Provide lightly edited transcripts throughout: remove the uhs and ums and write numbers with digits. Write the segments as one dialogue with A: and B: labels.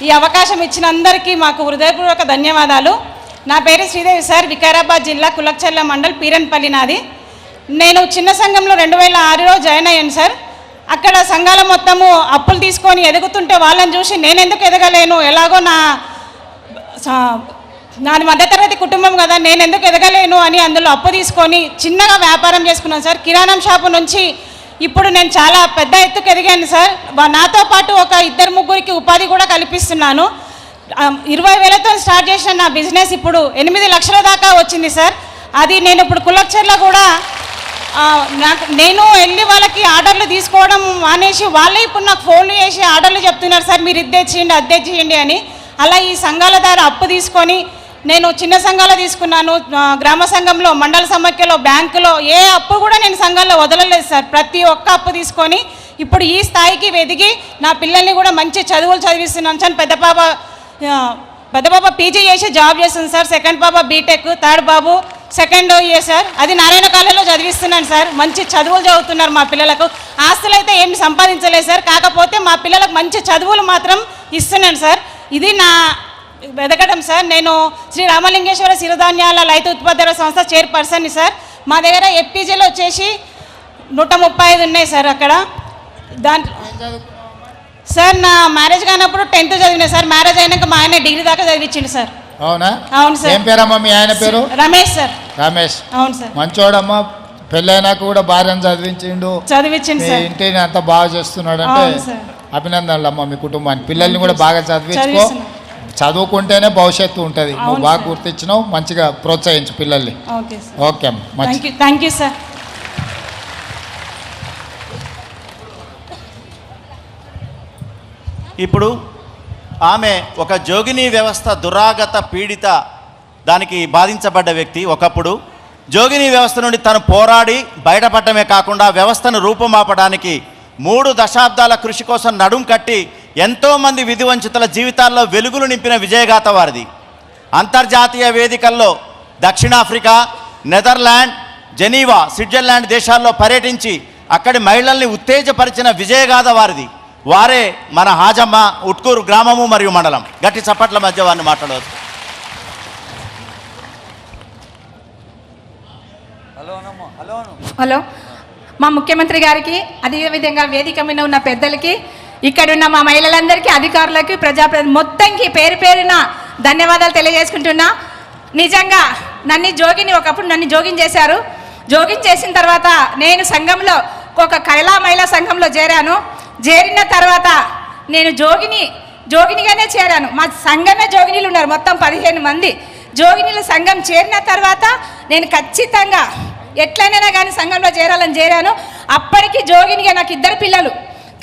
A: ఈ అవకాశం ఇచ్చిన అందరికీ మాకు హృదయపూర్వక ధన్యవాదాలు. నా పేరు శ్రీదేవి సార్, వికారాబాద్ జిల్లా కులక్చర్ల మండల్ పీరన్పల్లి నాది. నేను చిన్న సంఘంలో 2006లో జాయిన్ అయ్యాను సార్. అక్కడ సంఘాల మొత్తము అప్పులు తీసుకొని ఎదుగుతుంటే వాళ్ళని చూసి నేను ఎందుకు ఎదగలేను, ఎలాగో నాది మధ్యతరగతి కుటుంబం కదా, నేను ఎందుకు ఎదగలేను అని అందులో అప్పు తీసుకొని చిన్నగా వ్యాపారం చేసుకున్నాను సార్. కిరాణం షాపు నుంచి ఇప్పుడు నేను చాలా పెద్ద ఎత్తుకు ఎదిగాను సార్. నాతో పాటు ఒక 2-3కి ఉపాధి కూడా కల్పిస్తున్నాను. 20,000తో స్టార్ట్ చేసిన నా బిజినెస్ ఇప్పుడు 8 లక్షల దాకా వచ్చింది సార్. అది నేను ఇప్పుడు కులక్చర్లో కూడా నేను వెళ్ళి వాళ్ళకి ఆర్డర్లు తీసుకోవడం మానేసి వాళ్ళే ఇప్పుడు నాకు ఫోన్లు చేసి ఆర్డర్లు చెప్తున్నారు సార్, మీరు ఇద్దే చేయండి అద్దే చేయండి అని. అలా ఈ సంఘాల ద్వారా అప్పు తీసుకొని నేను చిన్న సంఘాలు తీసుకున్నాను, గ్రామ సంఘంలో, మండల సమాఖ్యలో, బ్యాంకులో ఏ అప్పు కూడా నేను సంఘాల్లో వదలలేదు సార్. ప్రతి ఒక్క అప్పు తీసుకొని ఇప్పుడు ఈ స్థాయికి ఎదిగి నా పిల్లల్ని కూడా మంచి చదువులు చదివిస్తున్నాను సార్. పెద్ద బాబా పీజీ చేసి జాబ్ చేస్తుంది సార్, సెకండ్ బాబా బీటెక్, థర్డ్ బాబు సెకండ్ ఇయర్ సార్. అది నారాయణ కాలేజీలో చదివిస్తున్నాను సార్. మంచి చదువులు చదువుతున్నారు మా పిల్లలకు. ఆస్తులు అయితే ఏమి సంపాదించలేదు సార్, కాకపోతే మా పిల్లలకు మంచి చదువులు మాత్రం ఇస్తున్నాను సార్. ఇది నా ఎదగడం సార్. నేను శ్రీ రామలింగేశ్వర సిరిధాన్యాల రైతు ఉత్పత్తుల సంస్థ చైర్పర్సన్ని సార్. మా దగ్గర ఎఫ్పీజీలో వచ్చేసి 135 ఉన్నాయి సార్. అక్కడ సార్ నా మ్యారేజ్ కానప్పుడు 10th చదివినా సార్. మ్యారేజ్ అయినాక మా ఆయన డిగ్రీ దాకా చదివించిండు సార్.
B: అవునా?
A: అవును సార్.
B: ఏం పేరమ్మా మీ ఆయన పేరు?
A: రమేష్ సార్.
B: రమేష్.
A: అవును సార్.
B: మంచోడమ్మా, పెళ్ళైనాక కూడా భార్యను చదివించిండు సార్. ఇంటిని అంతా బాగా చేస్తున్నాడు అంటే అభినందనలు అమ్మ మీ కుటుంబానికి. పిల్లల్ని కూడా బాగా చదివించుకో, చదువుకుంటేనే భవిష్యత్తు ఉంటుంది. నువ్వు బాగా గుర్తించినావు, మంచిగా ప్రోత్సహించు పిల్లల్ని. ఓకే అమ్మ,
A: థ్యాంక్ యూ సార్.
C: ఇప్పుడు ఆమె ఒక జోగిని వ్యవస్థ దురాగత పీడిత దానికి బాధించబడ్డ వ్యక్తి. ఒకప్పుడు జోగిని వ్యవస్థ నుండి తను పోరాడి బయటపడటమే కాకుండా వ్యవస్థను రూపుమాపడానికి 3 దశాబ్దాల కృషి కోసం నడుం కట్టి ఎంతోమంది విధివంచితుల జీవితాల్లో వెలుగులు నింపిన విజయగాథ వారిది. అంతర్జాతీయ వేదికల్లో దక్షిణాఫ్రికా, నెదర్లాండ్, జెనీవా, స్విట్జర్లాండ్ దేశాల్లో పర్యటించి అక్కడి మహిళల్ని ఉత్తేజపరిచిన విజయగాథ వారిది. వారే మన హాజమ్మ, ఉట్కూరు గ్రామము మరియు మండలం. గట్టి చప్పట్ల మధ్య వారిని మాట్లాడవచ్చు.
D: హలో, మా ముఖ్యమంత్రి గారికి, అదేవిధంగా వేదిక మీద ఉన్న పెద్దలకి, ఇక్కడున్న మా మహిళలందరికీ, అధికారులకి, మొత్తంకి పేరు పేరున ధన్యవాదాలు తెలియజేసుకుంటున్నా. నిజంగా ఒకప్పుడు నన్ను జోగిన్ చేశారు. జోగిన్ చేసిన తర్వాత నేను సంఘంలో ఒక కైలా మహిళా సంఘంలో చేరిన తర్వాత నేను జోగినిగానే చేరాను. మా సంఘమే జోగినీలు ఉన్నారు, మొత్తం 15 మంది జోగినీల సంఘం. చేరిన తర్వాత నేను ఖచ్చితంగా ఎట్లయినా కానీ సంఘంలో చేరాను. అప్పటికి జోగినిగా నాకు 2 పిల్లలు,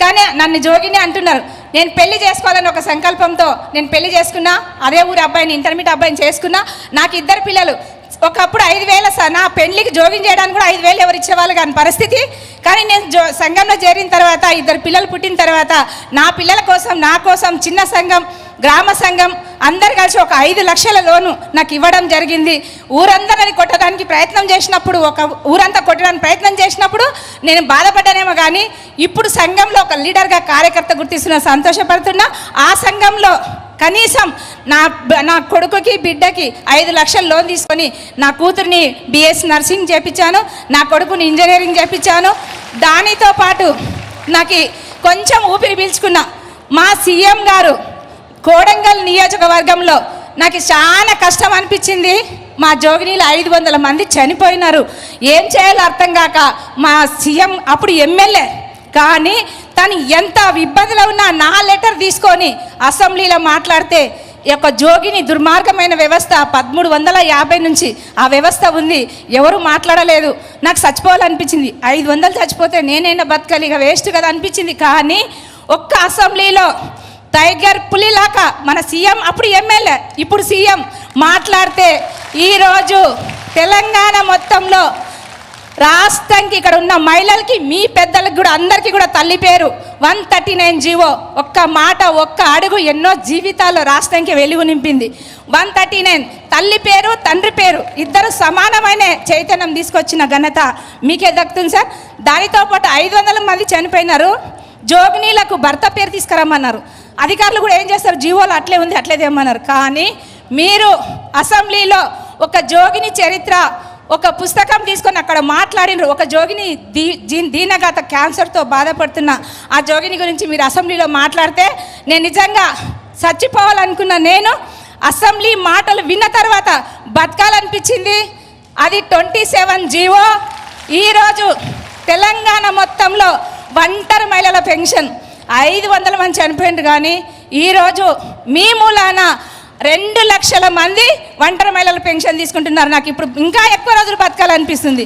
D: కానీ నన్ను జోగిని అంటున్నారు. నేను పెళ్లి చేసుకోవాలని ఒక సంకల్పంతో నేను పెళ్లి చేసుకున్నా. అదే ఊరి అబ్బాయిని, ఇంటర్మీడియట్ అబ్బాయిని చేసుకున్నా. నాకు 2 పిల్లలు. ఒకప్పుడు 5,000 సార్, నా పెళ్లికి జోగిన్ చేయడానికి కూడా 5,000 ఎవరు ఇచ్చేవాళ్ళు కాని పరిస్థితి. కానీ నేను సంఘంలో చేరిన తర్వాత 2 పిల్లలు పుట్టిన తర్వాత నా పిల్లల కోసం, నా కోసం చిన్న సంఘం, గ్రామ సంఘం అందరు కలిసి ఒక 5 లక్షల లోను నాకు ఇవ్వడం జరిగింది. ఊరందరిని కొట్టడానికి ప్రయత్నం చేసినప్పుడు, ఊరంతా కొట్టడానికి ప్రయత్నం చేసినప్పుడు నేను బాధపడ్డానేమో కానీ ఇప్పుడు సంఘంలో ఒక లీడర్గా, కార్యకర్త గుర్తిస్తున్నా, సంతోషపడుతున్నా. ఆ సంఘంలో కనీసం నా కొడుకుకి, బిడ్డకి 5 లక్షల లోన్ తీసుకొని నా కూతుర్ని BS నర్సింగ్ చేయించాను, నా కొడుకుని ఇంజనీరింగ్ చేయించాను. దానితో పాటు నాకు కొంచెం ఊపిరి పీల్చుకున్నా. మా సీఎం గారు కోడంగల్ నియోజకవర్గంలో నాకు చాలా కష్టం అనిపించింది. మా జోగినీలు 500 మంది చనిపోయినారు. ఏం చేయాలో అర్థం కాక మా సీఎం అప్పుడు ఎమ్మెల్యే, కానీ తను ఎంత ఇబ్బందిలో ఉన్నా నా లెటర్ తీసుకొని అసెంబ్లీలో మాట్లాడితే ఈ యొక్క జోగిని దుర్మార్గమైన వ్యవస్థ 1350 నుంచి ఆ వ్యవస్థ ఉంది, ఎవరు మాట్లాడలేదు. నాకు చచ్చిపోవాలనిపించింది. 500 చచ్చిపోతే నేనైనా బతకాలి, ఇక వేస్ట్ కదా అనిపించింది. కానీ ఒక్క అసెంబ్లీలో టైగర్ పులిలాగా మన సీఎం, అప్పుడు ఎమ్మెల్యే ఇప్పుడు సీఎం మాట్లాడితే ఈరోజు తెలంగాణ మొత్తంలో రాష్ట్రానికి ఇక్కడ ఉన్న మహిళలకి, మీ పెద్దలకు కూడా, అందరికీ కూడా తల్లి పేరు 139 జీవో, ఒక్క మాట, ఒక్క అడుగు ఎన్నో జీవితాల్లో రాష్ట్రానికి వెలుగు నింపింది. 139 తల్లి పేరు, తండ్రి పేరు ఇద్దరు సమానమైన చైతన్యం తీసుకొచ్చిన ఘనత మీకే దక్కుతుంది సార్. దానితో పాటు 500 మంది చనిపోయినారు. జోగినీలకు భర్త పేరు తీసుకురమ్మన్నారు. అధికారులు కూడా ఏం చేస్తారు, జీవోలు అట్లే ఉంది అట్లే తెమ్మన్నారు. కానీ మీరు అసెంబ్లీలో ఒక జోగిని చరిత్ర ఒక పుస్తకం తీసుకొని అక్కడ మాట్లాడినరు. ఒక జోగిని దీనగాత క్యాన్సర్తో బాధపడుతున్న ఆ జోగిని గురించి మీరు అసెంబ్లీలో మాట్లాడితే నేను నిజంగా చచ్చిపోవాలనుకున్న నేను అసెంబ్లీ మాటలు విన్న తర్వాత బతకాలనిపించింది. అది 27 జీవో. ఈరోజు తెలంగాణ మొత్తంలో ఒంటరి మహిళల పెన్షన్ 500 మంది చనిపోయింది. కానీ ఈరోజు మీ మూలాన 2 లక్షల మంది ఒంటరి మహిళల పెన్షన్ తీసుకుంటున్నారు. నాకు ఇప్పుడు ఇంకా ఎక్కువ రోజులు బతకాలనిపిస్తుంది.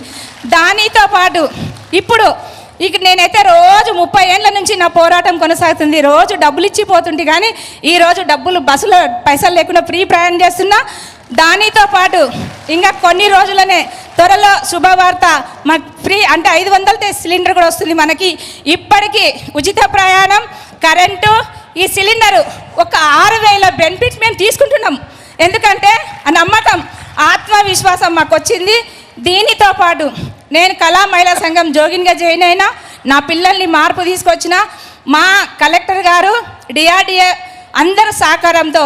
D: దానితో పాటు ఇప్పుడు ఇక నేనైతే రోజు 30 ఏళ్ళ నుంచి నా పోరాటం కొనసాగుతుంది. రోజు డబ్బులు ఇచ్చిపోతుంది, కానీ ఈరోజు డబ్బులు బస్సులో పైసలు లేకుండా ఫ్రీ ప్రయాణం చేస్తున్నా. దానితో పాటు ఇంకా కొన్ని రోజులనే త్వరలో శుభవార్త, మాకు ఫ్రీ అంటే 500 సిలిండర్ కూడా వస్తుంది మనకి. ఇప్పటికీ ఉచిత ప్రయాణం, కరెంటు, ఈ సిలిండరు ఒక 6,000 బెనిఫిట్ మేము తీసుకుంటున్నాం. ఎందుకంటే ఆ నమ్మకం, ఆత్మవిశ్వాసం మాకు వచ్చింది. దీనితో పాటు నేను కళా మహిళా సంఘం జోగిన్గా జాయిన్ అయినా, నా పిల్లల్ని మార్పు తీసుకొచ్చిన మా కలెక్టర్ గారు, డిఆర్డిఏ అందరి సహకారంతో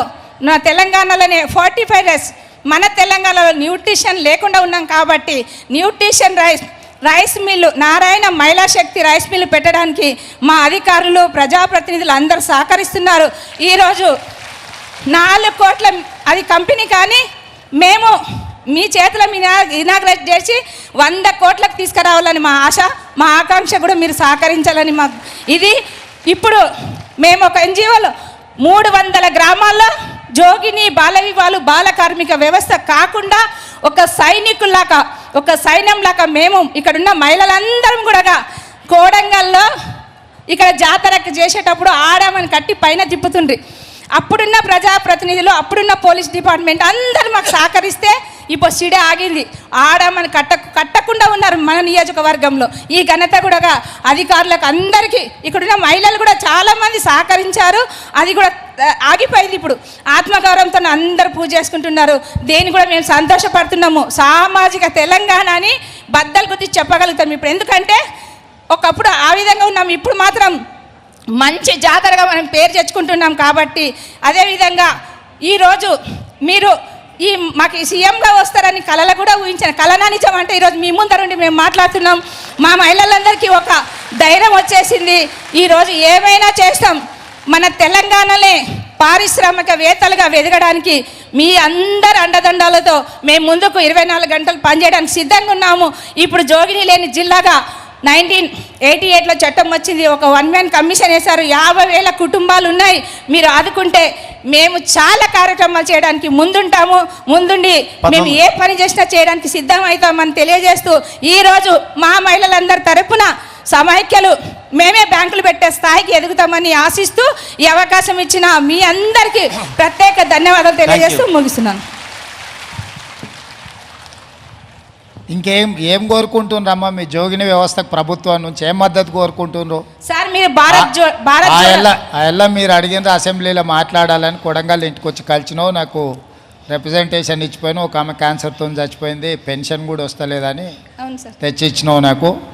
D: నా తెలంగాణలోనే 45 డేస్ మన తెలంగాణలో న్యూట్రిషన్ లేకుండా ఉన్నాం కాబట్టి న్యూట్రిషన్ రైస్ మిల్లు, నారాయణ మహిళా శక్తి రైస్ మిల్లు పెట్టడానికి మా అధికారులు, ప్రజాప్రతినిధులు అందరూ సహకరిస్తున్నారు. ఈరోజు 4 కోట్ల అది కంపెనీ, కానీ మేము మీ చేతుల ఇనాగ్రేట్ చేసి 100 కోట్లకు తీసుకురావాలని మా ఆశ, మా ఆకాంక్ష కూడా మీరు సహకరించాలని మా ఇది. ఇప్పుడు మేము ఒక ఎన్జిఓలో 300 గ్రామాల్లో జోగిని బాల వివాహాలు, బాల కార్మిక వ్యవస్థ కాకుండా ఒక సైనికుల్లాగా, ఒక సైన్యంలాగా మేము ఇక్కడున్న మహిళలందరం కూడా కోడంగల్లో ఇక్కడ జాతరకు చేసేటప్పుడు ఆడామని కట్టి పైన తిప్పుతుండ్రి. అప్పుడున్న ప్రజాప్రతినిధులు, అప్పుడున్న పోలీస్ డిపార్ట్మెంట్ అందరూ మాకు సహకరిస్తే ఇప్పుడు సిడే ఆగింది. ఆడామని కట్టకుండా ఉన్నారు మన నియోజకవర్గంలో. ఈ ఘనత కూడా అధికారులకు అందరికీ, ఇక్కడున్న మహిళలు కూడా చాలామంది సహకరించారు. అది కూడా ఆగిపోయింది. ఇప్పుడు ఆత్మగౌరవంతో అందరూ పూజ చేసుకుంటున్నారు. దేని కూడా మేము సంతోషపడుతున్నాము. సామాజిక తెలంగాణని బద్దలు గుర్తి చెప్పగలుగుతాం ఇప్పుడు. ఎందుకంటే ఒకప్పుడు ఆ విధంగా ఉన్నాం, ఇప్పుడు మాత్రం మంచి జాతరగా మనం పేరు తెచ్చుకుంటున్నాం. కాబట్టి అదేవిధంగా ఈరోజు మీరు మాకు సీఎంగా వస్తారని కళలు కూడా ఊహించాను. కళనా నిజం అంటే ఈరోజు మీ ముందరుండి మేము మాట్లాడుతున్నాం. మా మహిళలందరికీ ఒక ధైర్యం వచ్చేసింది. ఈరోజు ఏమైనా చేస్తాం. మన తెలంగాణలో పారిశ్రామికవేత్తలుగా ఎదగడానికి మీ అందరి అండదండాలతో మేము ముందుకు 24 గంటలు పనిచేయడానికి సిద్ధంగా ఉన్నాము. ఇప్పుడు జోగిని లేని జిల్లాగా 1988లో చట్టం వచ్చింది. ఒక 1 మ్యాన్ కమిషన్ వేశారు. 50,000 కుటుంబాలు ఉన్నాయి. మీరు ఆదుకుంటే మేము చాలా కార్యక్రమాలు చేయడానికి ముందుండి మేము ఏ పని చేసినా చేయడానికి సిద్ధం అవుతామని తెలియజేస్తూ ఈరోజు మా మహిళలందరి తరపున సమైక్యలు మేమే బ్యాంకులు పెట్టే స్థాయికి ఎదుగుతామని ఆశిస్తూ ఈ అవకాశం ఇచ్చిన మీ అందరికీ ప్రత్యేక ధన్యవాదాలు తెలియజేస్తూ ముగిస్తున్నాను.
B: ఏం కోరుకుంటున్నారమ్మా మీ జోగిని వ్యవస్థకు ప్రభుత్వం నుంచి ఏం మద్దతు కోరుకుంటున్నారు?
D: సార్ మీరు భారత్
B: మీరు అడిగిన అసెంబ్లీలో మాట్లాడాలని కొడంగల్ ఇంటికి వచ్చి కలిసినావు, నాకు రిప్రజెంటేషన్ ఇచ్చిపోయినా. ఒక ఆమె క్యాన్సర్తో చచ్చిపోయింది, పెన్షన్ కూడా వస్తలేదని తెచ్చి ఇచ్చినావు నాకు.